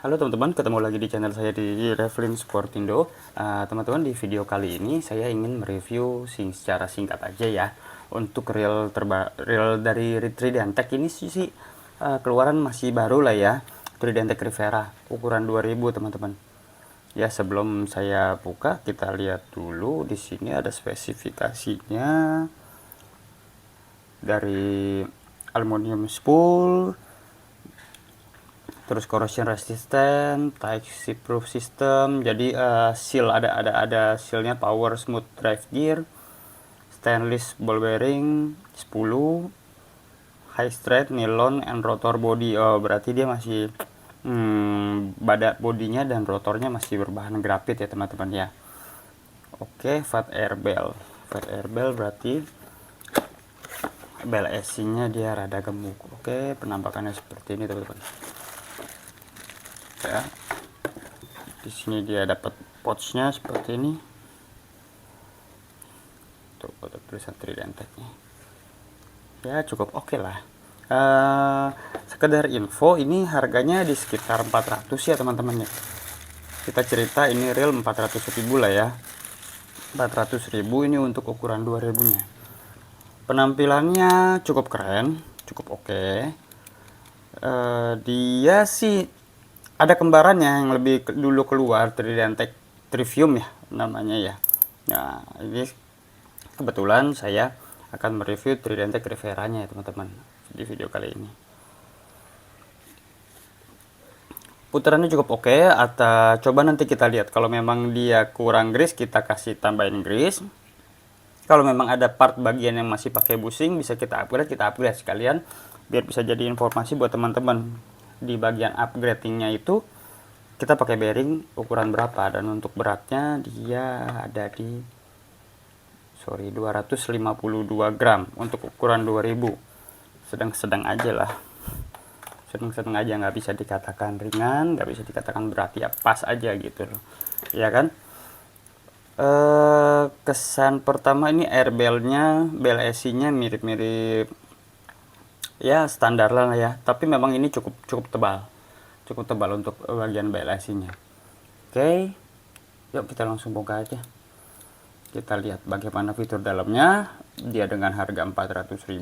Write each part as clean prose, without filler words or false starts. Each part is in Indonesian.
Halo teman-teman, ketemu lagi di channel saya di Revlin Sportindo. Teman-teman, di video kali ini saya ingin mereview secara singkat aja ya untuk reel dari Tridentech ini sih keluaran masih baru lah ya, Tridentech Rivera ukuran 2000 teman-teman. Ya, sebelum saya buka kita lihat dulu di sini ada spesifikasinya dari aluminium spool, terus corrosion resistant, type C proof system. Jadi seal ada sealnya, power smooth drive gear, stainless ball bearing 10, high strength nylon and rotor body. Oh, berarti dia masih badan bodinya dan rotornya masih berbahan grafit ya teman-teman ya. Oke, fat air bell. Fat air bell berarti bel AC-nya dia rada gemuk. Oke, penampakannya seperti ini teman-teman. Ya, di sini dia dapat pouchnya seperti ini. Tuh, ada tulisan Tridentech-nya. Ya, cukup oke lah. Sekedar info, ini harganya di sekitar 400 ya teman-teman ya. Kita cerita ini real 400.000 lah ya. 400.000 ini untuk ukuran 2000 nya. Penampilannya cukup keren, cukup oke. Dia sih ada kembarannya yang lebih dulu keluar, Tridentech Trivium ya namanya ya. Nah, ini kebetulan saya akan mereview Tridentech Rivera-nya ya teman-teman di video kali ini. Putarannya cukup oke. Atau coba nanti kita lihat kalau memang dia kurang grease kita kasih tambahin grease. Kalau memang ada part bagian yang masih pakai bushing bisa kita upgrade sekalian biar bisa jadi informasi buat teman-teman. Di bagian upgradingnya itu kita pakai bearing ukuran berapa, dan untuk beratnya dia ada di 252 gram untuk ukuran 2000. Sedang-sedang aja lah, sedang-sedang aja, nggak bisa dikatakan ringan, nggak bisa dikatakan berat, ya pas aja gitu loh ya kan. Kesan pertama ini air bell-nya, bel AC-nya mirip-mirip ya standar lah ya, tapi memang ini cukup tebal untuk bagian bel AC-nya. Oke, yuk kita langsung buka aja, kita lihat bagaimana fitur dalamnya. Dia dengan harga 400.000,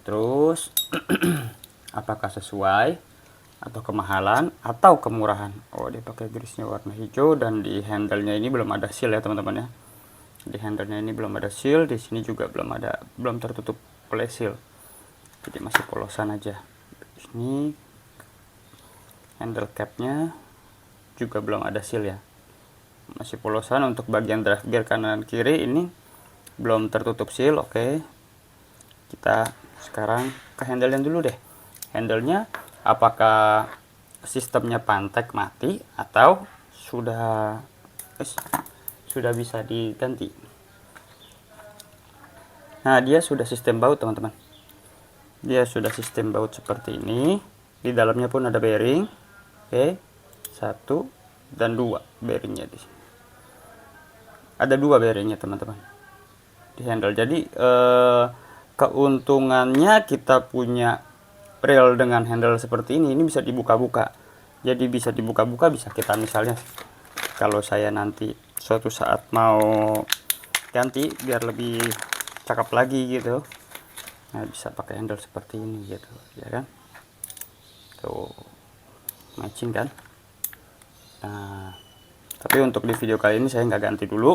terus apakah sesuai atau kemahalan atau kemurahan. Oh, dia pakai grisnya warna hijau, dan di handle-nya ini belum ada seal ya teman-teman ya. Di handle-nya ini belum ada seal, di sini juga belum tertutup oleh seal. Jadi masih polosan aja. Ini handle cap-nya juga belum ada seal ya. Masih polosan. Untuk bagian drive gear kanan kiri ini belum tertutup seal. Oke. Kita sekarang ke handle-nya dulu deh. Handle-nya apakah sistemnya pantek mati atau sudah bisa diganti. Nah, dia sudah sistem baut teman-teman. Dia sudah sistem baut seperti ini. Di dalamnya pun ada bearing. Oke, 1 dan 2 bearingnya di sini. Ada 2 bearingnya teman-teman di handle. Jadi keuntungannya kita punya reel dengan handle seperti ini bisa dibuka-buka. Jadi bisa dibuka-buka, bisa kita misalnya kalau saya nanti suatu saat mau ganti biar lebih cakep lagi gitu, nah bisa pakai handle seperti ini gitu ya kan. Tuh, matching kan. Nah, tapi untuk di video kali ini saya nggak ganti dulu,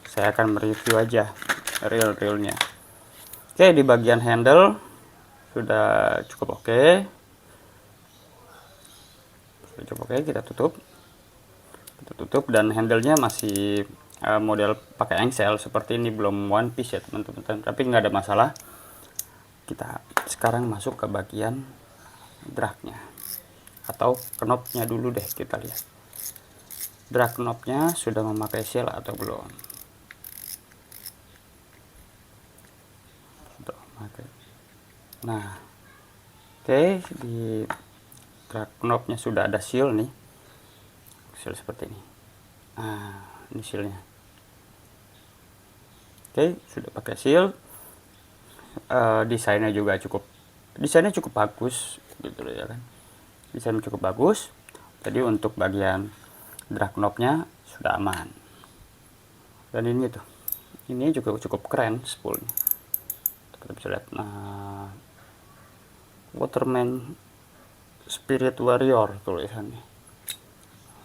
saya akan mereview aja reel-reelnya. Oke, di bagian handle sudah cukup oke. Kita tutup, dan handle-nya masih model pakai engsel seperti ini, belum one piece ya teman-teman, tapi nggak ada masalah. Kita sekarang masuk ke bagian drag-nya atau knobnya dulu deh. Kita lihat drag knobnya sudah memakai seal atau belum. Nah, oke, di drag knobnya sudah ada seal nih, seal seperti ini. Nah, ini sealnya. Oke, sudah pakai seal. Desainnya cukup bagus gitu ya kan. Desainnya cukup bagus. Jadi untuk bagian drag knobnya sudah aman. Dan ini tuh, ini juga cukup keren spoolnya. Kita bisa lihat. Nah, Waterman Spirit Warrior tulisannya.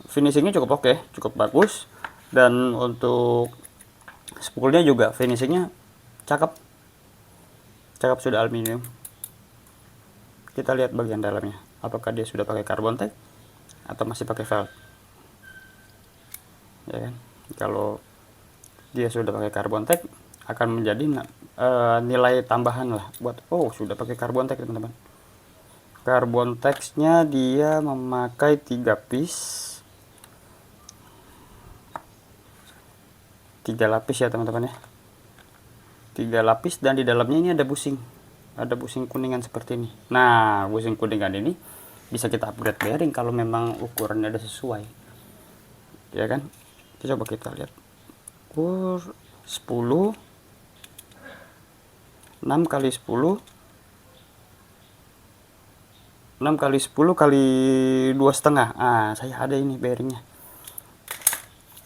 Finishingnya cukup oke, cukup bagus. Dan untuk spoolnya juga finishingnya cakep, cakep, sudah aluminium. Kita lihat bagian dalamnya, apakah dia sudah pakai carbon tag atau masih pakai felt, ya kan? Kalau dia sudah pakai carbon tag akan menjadi nilai tambahan lah buat, oh sudah pakai carbon tag teman-teman. Carbon tagsnya dia memakai 3 piece, 3 lapis ya teman-teman ya, 3 lapis, dan di dalamnya ini ada busing kuningan seperti ini. Nah, busing kuningan ini bisa kita upgrade bearing kalau memang ukurannya ada sesuai, ya kan? Coba kita lihat ukur 10 6 kali 10 6 kali 10 kali 2,5. Ah, saya ada ini bearingnya.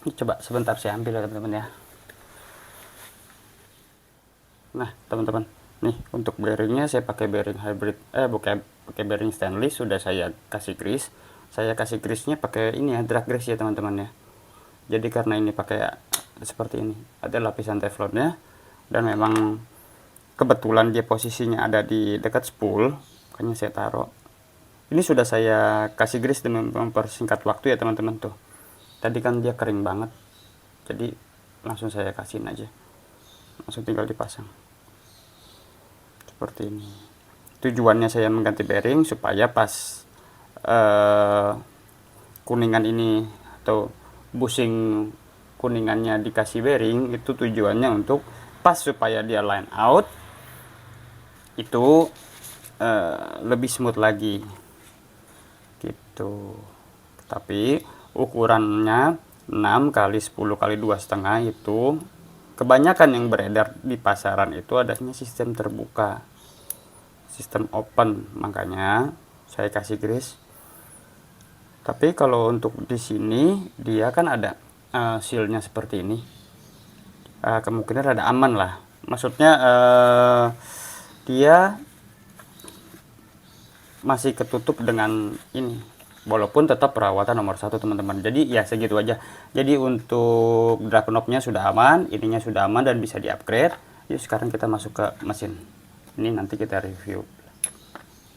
Ini coba sebentar saya ambil ya teman-teman ya. Nah teman-teman, nih untuk bearingnya saya pakai bearing hybrid, bukan pakai bearing stainless, sudah saya kasih grease. Saya kasih grease-nya pakai ini ya, drag grease ya teman-teman ya. Jadi karena ini pakai seperti ini, ada lapisan teflonnya, dan memang kebetulan dia posisinya ada di dekat spool, makanya saya taruh. Ini sudah saya kasih grease dengan mempersingkat waktu ya teman-teman tuh. Tadi kan dia kering banget, jadi langsung saya kasihin aja, langsung tinggal dipasang seperti ini. Tujuannya saya mengganti bearing supaya pas kuningan ini atau busing kuningannya dikasih bearing, itu tujuannya untuk pas supaya dia line out itu lebih smooth lagi gitu. Tapi ukurannya 6 kali 10 kali 2,5 itu kebanyakan yang beredar di pasaran itu adanya sistem terbuka, sistem open, makanya saya kasih grease. Tapi kalau untuk di sini dia kan ada sealnya seperti ini, kemungkinan ada aman lah, maksudnya dia masih ketutup dengan ini, walaupun tetap perawatan nomor 1 teman-teman. Jadi ya segitu aja. Jadi untuk drag knob-nya sudah aman, ininya sudah aman dan bisa di-upgrade. Yuk sekarang kita masuk ke mesin. Ini nanti kita review.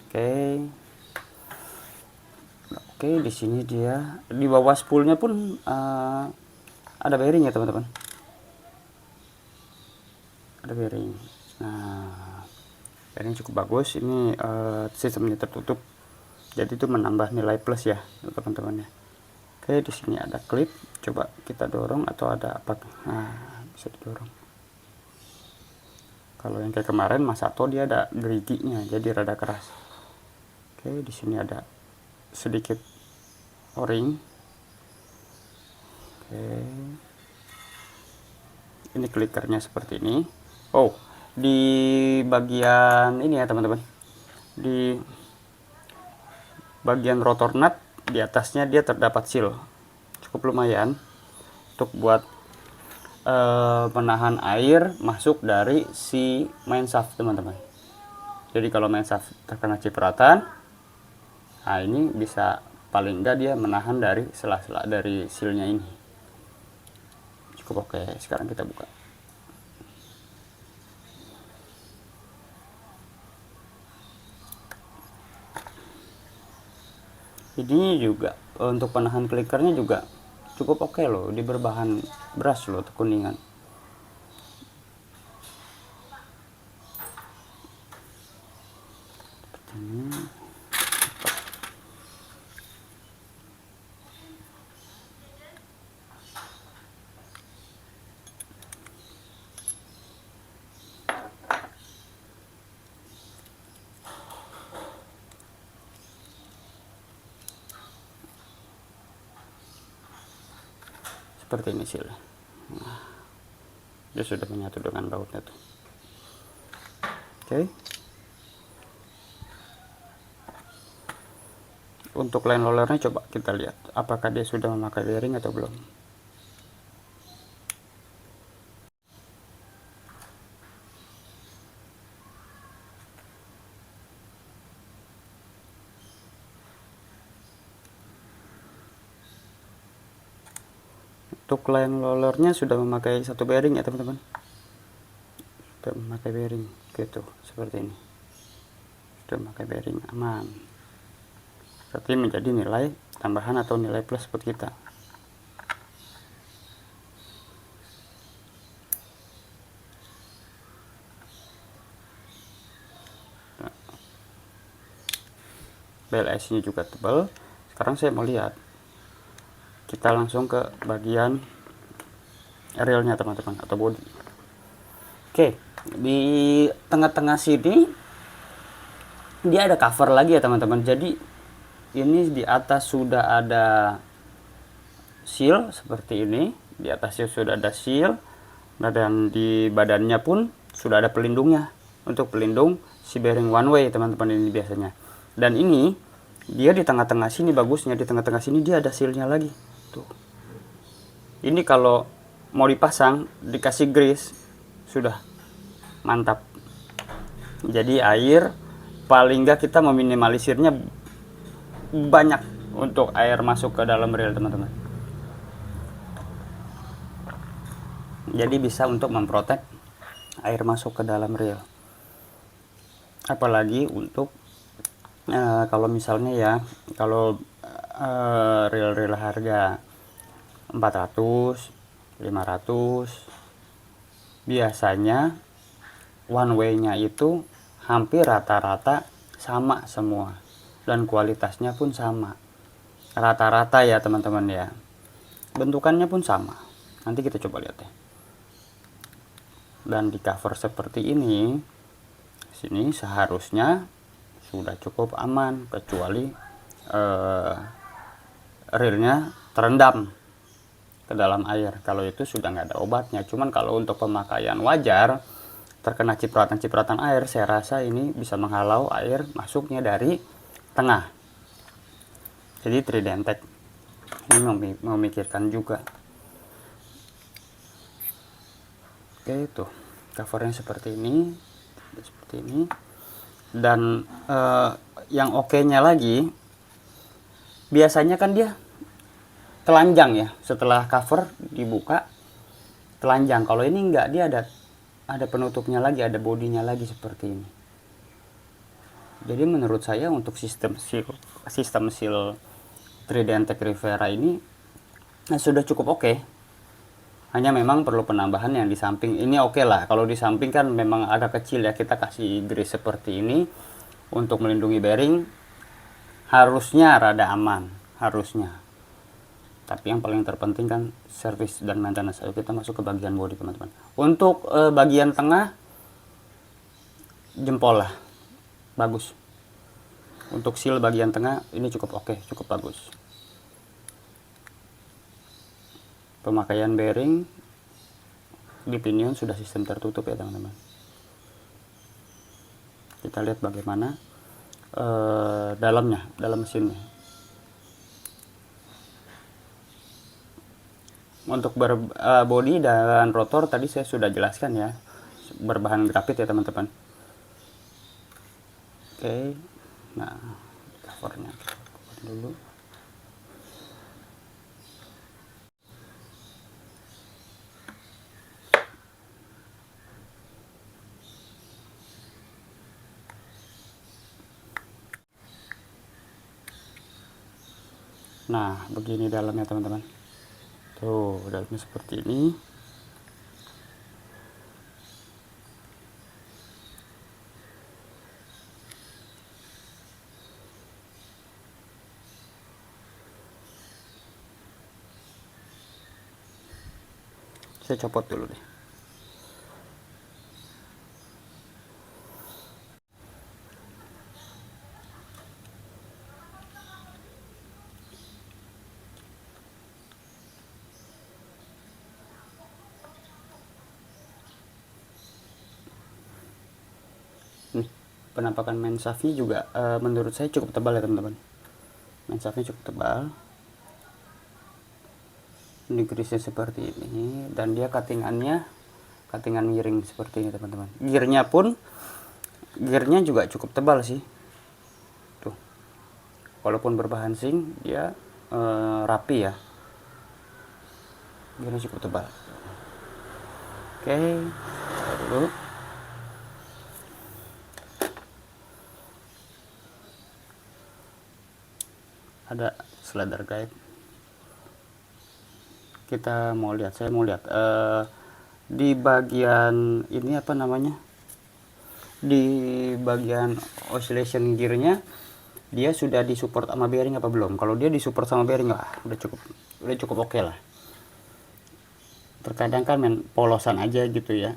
Oke. Oke, di sini dia di bawah spoolnya pun ada bearing ya teman-teman. Ada bearing. Nah, bearing cukup bagus. Ini sistemnya tertutup, jadi itu menambah nilai plus ya teman-teman ya. Oke, di sini ada klip, coba kita dorong atau ada apa. Nah, bisa didorong. Kalau yang kayak kemarin Mas Sato dia ada geriginya, jadi rada keras. Oke, di sini ada sedikit o-ring. Oke, ini klikernya seperti ini. Oh, di bagian ini ya teman-teman, di bagian rotor nut di atasnya dia terdapat seal, cukup lumayan untuk buat menahan air masuk dari si main shaft teman-teman. Jadi kalau main shaft terkena cipratan, nah ini bisa paling enggak dia menahan dari sela-sela dari sealnya ini. Cukup oke. Sekarang kita buka. Ini juga untuk penahan klikernya juga cukup oke loh, di berbahan brush loh, kuningan. Seperti ini sih. Nah, dia sudah menyatu dengan bautnya tuh. Oke. Untuk line rollernya coba kita lihat apakah dia sudah memakai bearing atau belum. Untuk line rollernya sudah memakai satu bearing ya teman-teman, sudah memakai bearing gitu, seperti ini, sudah memakai bearing, aman. Berarti menjadi nilai tambahan atau nilai plus buat kita. BLS nya juga tebal. Sekarang saya mau lihat, kita langsung ke bagian railnya teman-teman, atau body. Oke, di tengah-tengah sini dia ada cover lagi ya teman-teman. Jadi ini di atas sudah ada seal seperti ini, di atasnya sudah ada seal, dan di badannya pun sudah ada pelindungnya untuk pelindung si bearing one way teman-teman ini biasanya. Dan ini dia di tengah-tengah sini, bagusnya di tengah-tengah sini dia ada sealnya lagi tuh. Ini kalau mau dipasang dikasih grease sudah mantap. Jadi air paling nggak kita meminimalisirnya banyak untuk air masuk ke dalam reel teman-teman. Jadi bisa untuk memprotek air masuk ke dalam reel. Apalagi untuk kalau misalnya ya, kalau reel-reel harga 400, 500 biasanya one way-nya itu hampir rata-rata sama semua dan kualitasnya pun sama, rata-rata ya teman-teman ya, bentukannya pun sama. Nanti kita coba lihat ya. Dan di cover seperti ini, sini seharusnya sudah cukup aman, kecuali reelnya terendam ke dalam air. Kalau itu sudah nggak ada obatnya. Cuman kalau untuk pemakaian wajar, terkena cipratan-cipratan air, saya rasa ini bisa menghalau air masuknya dari tengah. Jadi Tridentec ini memikirkan juga. Oke, itu covernya seperti ini, dan yang oke-nya lagi, biasanya kan dia telanjang ya, setelah cover dibuka telanjang. Kalau ini enggak, dia ada penutupnya lagi, ada bodinya lagi seperti ini. Jadi menurut saya untuk sistem seal Tridentec Rivera ini sudah cukup oke. Hanya memang perlu penambahan yang di samping ini. Oke lah, kalau di samping kan memang agak kecil ya, kita kasih grease seperti ini untuk melindungi bearing, harusnya rada aman, harusnya. Tapi yang paling terpenting kan service dan maintenance. Ayo kita masuk ke bagian body teman-teman. Untuk bagian tengah, jempol lah, bagus. Untuk seal bagian tengah ini cukup oke, cukup bagus. Pemakaian bearing di pinion sudah sistem tertutup ya teman-teman. Kita lihat bagaimana dalamnya, dalam mesinnya. Untuk body dan rotor tadi saya sudah jelaskan ya, berbahan grafit ya teman-teman. Oke, nah covernya dulu. Nah begini dalamnya teman-teman, tuh dalamnya seperti ini. Saya copot dulu deh. Nih, penampakan main shaftnya juga menurut saya cukup tebal ya teman-teman. main shaftnya cukup tebal. Ini grisnya seperti ini, dan dia cuttingan miring seperti ini teman-teman. Gearnya juga cukup tebal sih tuh, walaupun berbahan zinc dia rapi ya, gearnya cukup tebal. Oke, dulu ada slider guide. Saya mau lihat di bagian ini apa namanya, di bagian oscillation gearnya dia sudah disupport sama bearing apa belum. Kalau dia disupport sama bearing, udah cukup oke lah. Terkadang kan main polosan aja gitu ya.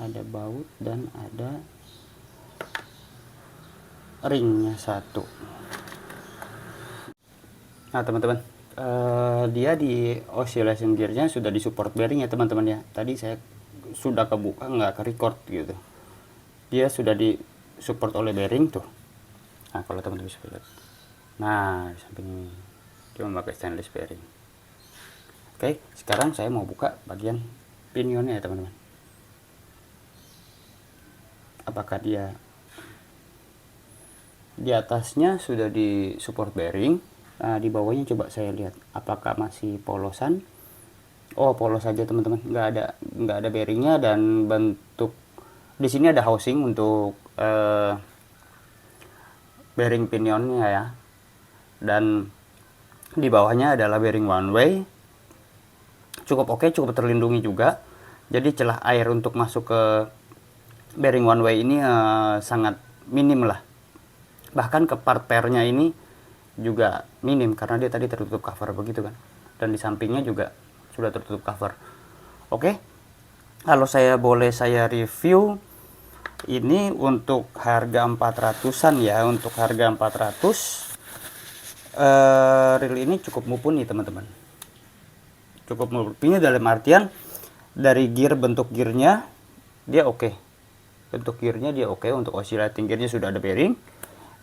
Ada baut dan ada ringnya satu. Nah teman-teman, dia di oscillation gearnya sudah disupport bearing ya teman-teman ya. Tadi saya sudah kebuka, nggak ke record gitu. Dia sudah disupport oleh bearing tuh. Nah kalau teman-teman bisa lihat, nah di samping ini dia memakai stainless bearing. Oke, sekarang saya mau buka bagian pinionnya ya teman-teman. Apakah dia di atasnya sudah di support bearing, nah, di bawahnya coba saya lihat apakah masih polosan. Oh, polos saja teman-teman, nggak ada bearingnya, dan bentuk di sini ada housing untuk bearing pinionnya ya, dan di bawahnya adalah bearing one way. Cukup oke, cukup terlindungi juga, jadi celah air untuk masuk ke bearing one way ini sangat minim lah. Bahkan ke part pairnya ini juga minim karena dia tadi tertutup cover begitu kan, dan di sampingnya juga sudah tertutup cover. Oke, kalau saya review ini untuk harga 400-an ya. Untuk harga 400 reel ini cukup mumpuni teman-teman, cukup mumpuni dalam artian dari bentuk gearnya dia oke. Bentuk gearnya dia oke. Untuk oscillating gearnya sudah ada bearing,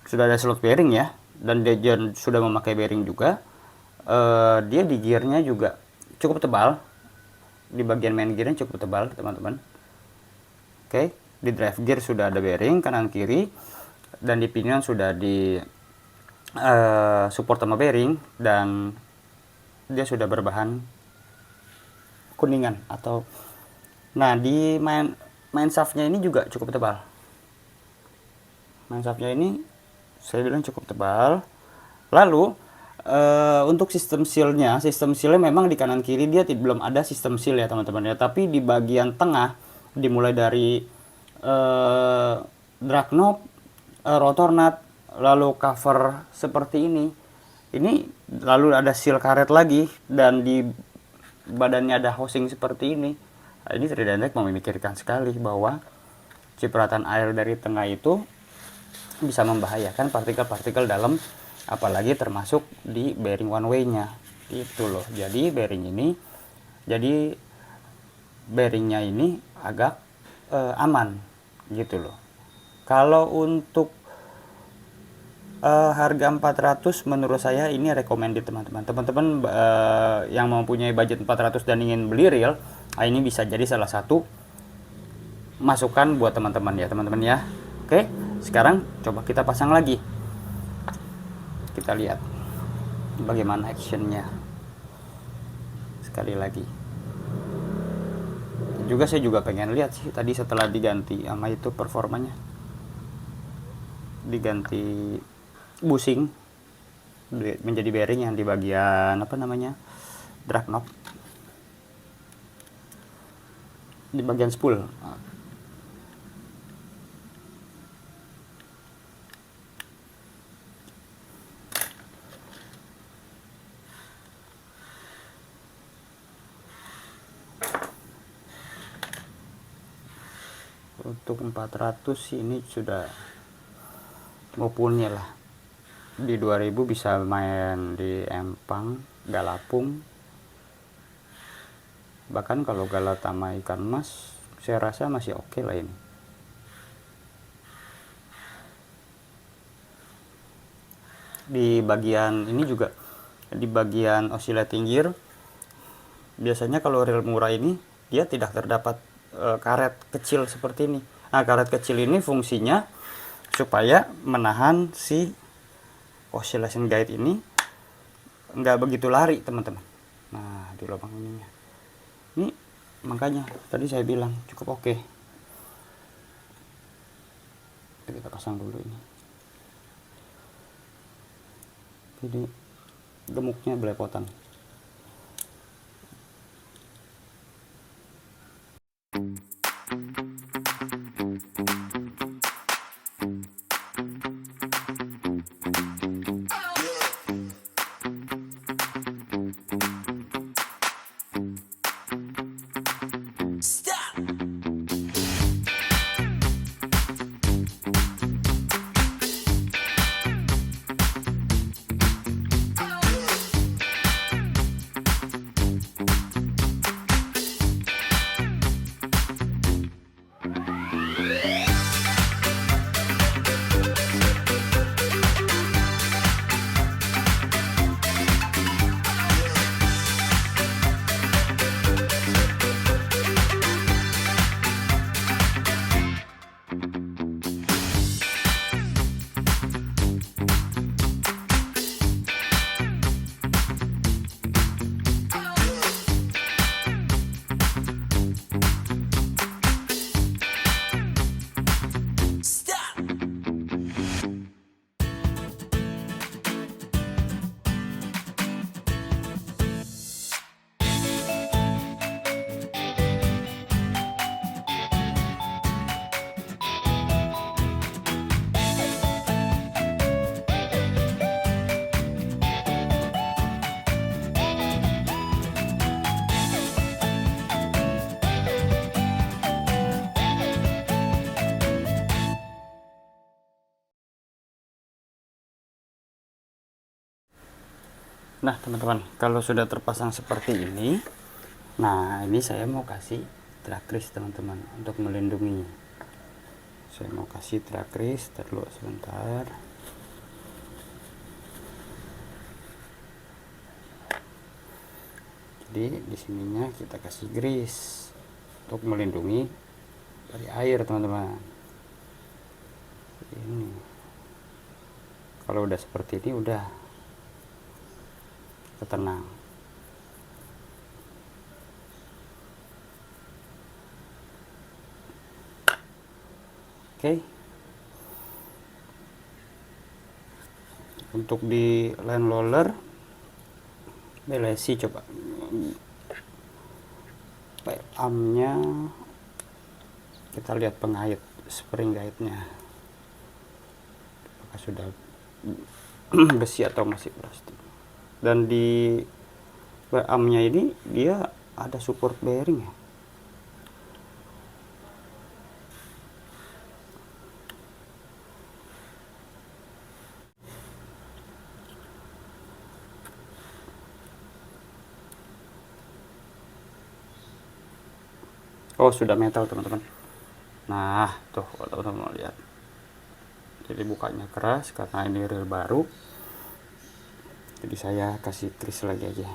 sudah ada slot bearing ya, dan dia sudah memakai bearing juga. Dia di gearnya juga cukup tebal, di bagian main gearnya cukup tebal teman-teman. Oke, di drive gear sudah ada bearing kanan kiri, dan di pinion sudah di support sama bearing, dan dia sudah berbahan kuningan atau, nah di main shaftnya ini juga cukup tebal. Main shaftnya ini saya bilang cukup tebal. Lalu untuk sistem sealnya memang di kanan kiri dia belum ada sistem seal ya teman-teman ya, tapi di bagian tengah dimulai dari drag knob, rotor nut, lalu cover seperti ini, lalu ada seal karet lagi, dan di badannya ada housing seperti ini. Nah, ini Tridentech memikirkan sekali bahwa cipratan air dari tengah itu bisa membahayakan partikel-partikel dalam, apalagi termasuk di bearing one way nya itu loh. Jadi bearingnya ini agak aman gitu loh. Kalau untuk harga 400 menurut saya ini recommended teman-teman. Teman-teman yang mempunyai budget 400 dan ingin beli reel, ini bisa jadi salah satu masukan buat teman-teman ya teman-teman ya. Oke, sekarang coba kita pasang lagi. Kita lihat bagaimana actionnya sekali lagi. Saya juga pengen lihat sih tadi setelah diganti sama itu performanya, diganti bushing menjadi bearing yang di bagian apa namanya, drag knob, di bagian spool. Untuk 400 ini sudah mumpuni lah. Di 2000 bisa main di empang, galapung, Bahkan kalau Galatama ikan mas saya rasa masih oke lah ini. Di bagian ini juga, di bagian oscillating gear, biasanya kalau reel murah ini dia tidak terdapat karet kecil seperti ini. Nah, karet kecil ini fungsinya supaya menahan si oscillation guide ini nggak begitu lari, teman-teman. Nah, di lubang ininya ini, makanya tadi saya bilang cukup oke. Kita pasang dulu ini. Jadi gemuknya belepotan. Nah, teman-teman, kalau sudah terpasang seperti ini, nah ini saya mau kasih trakris, teman-teman, untuk melindunginya. Saya mau kasih trakris dulu sebentar. Jadi di sininya kita kasih grease untuk melindungi dari air, teman-teman. Ini kalau udah seperti ini udah tenang. Oke. Untuk di line roller belesi, coba amnya kita lihat pengait spring guide-nya apakah sudah besi atau masih plastik. Dan di amnya ini dia ada support bearing ya. Oh, sudah metal, teman-teman. Nah, tuh teman-teman mau lihat. Jadi bukanya keras karena ini reel baru. Jadi saya kasih grease lagi aja.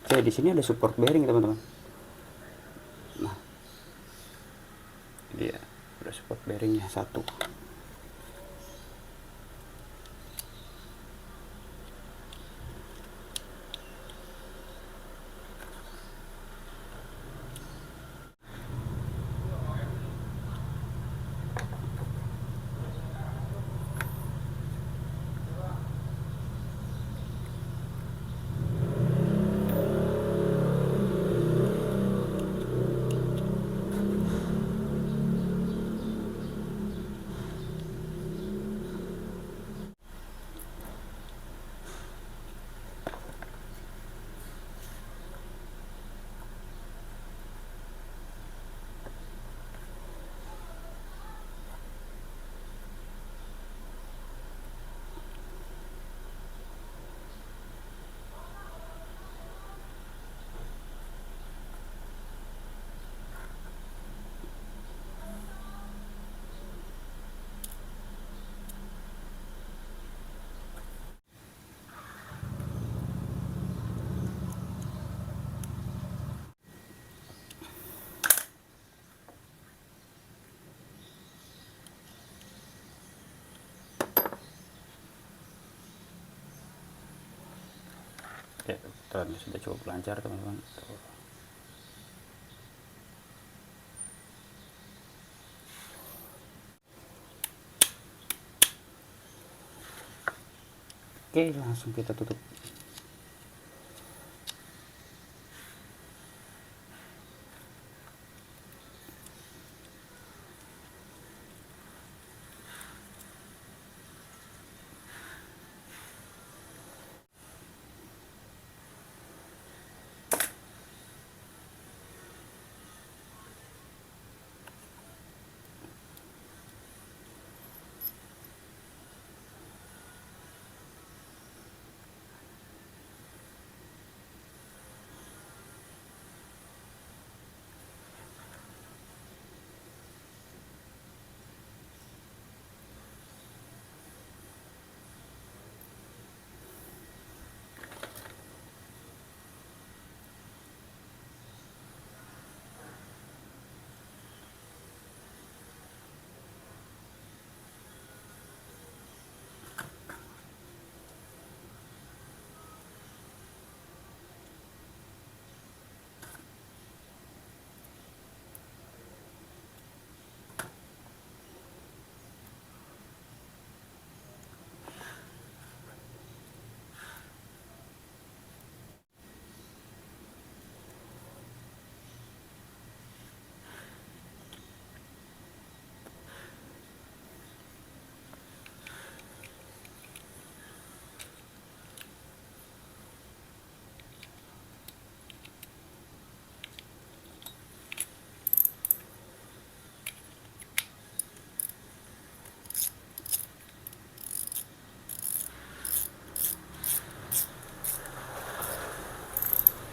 Oke, di sini ada support bearing, teman-teman. Nah, dia ada support bearingnya satu. Ya, sudah cukup lancar teman-teman. Oke, langsung kita tutup.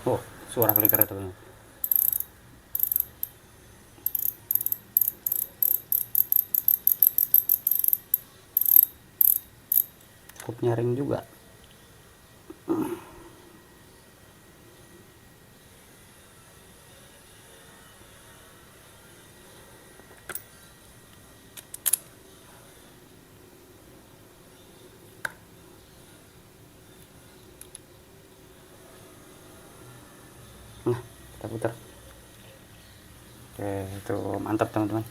Oh, suara clicker teman-teman. Cukup nyaring juga. Nah, kita putar. Oke, itu mantap teman-teman.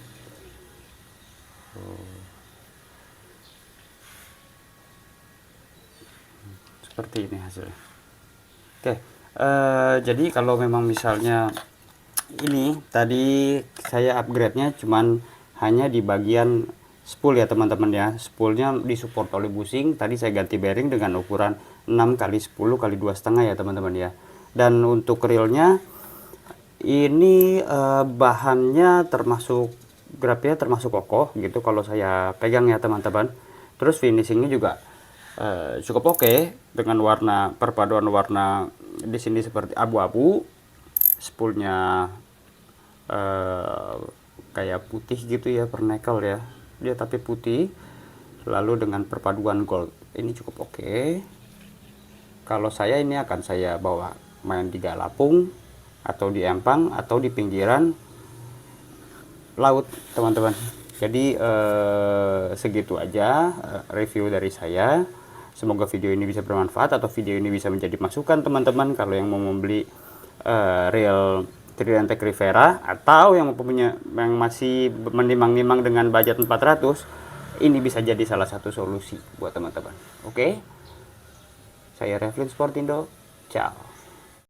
Seperti ini hasilnya. Oke, jadi kalau memang misalnya ini tadi saya upgrade-nya cuman hanya di bagian spool ya teman-teman ya. Spoolnya disupport oleh bushing. Tadi saya ganti bearing dengan ukuran 6 kali 10 kali 2,5 ya teman-teman ya. Dan untuk reelnya ini bahannya termasuk grabnya termasuk kokoh gitu kalau saya pegang ya teman-teman. Terus finishingnya juga cukup oke dengan warna perpaduan warna di sini seperti abu-abu, spoolnya kayak putih gitu ya, pernekel ya dia tapi putih, lalu dengan perpaduan gold ini cukup oke. Kalau saya ini akan saya bawa main di Galapung atau di Empang atau di pinggiran laut teman-teman. Jadi segitu aja review dari saya. Semoga video ini bisa bermanfaat atau video ini bisa menjadi masukan teman-teman kalau yang mau membeli reel Tridentec Rivera atau yang punya yang masih menimang-nimang dengan budget 400, ini bisa jadi salah satu solusi buat teman-teman. Oke. Saya Revlin Sportindo. Ciao.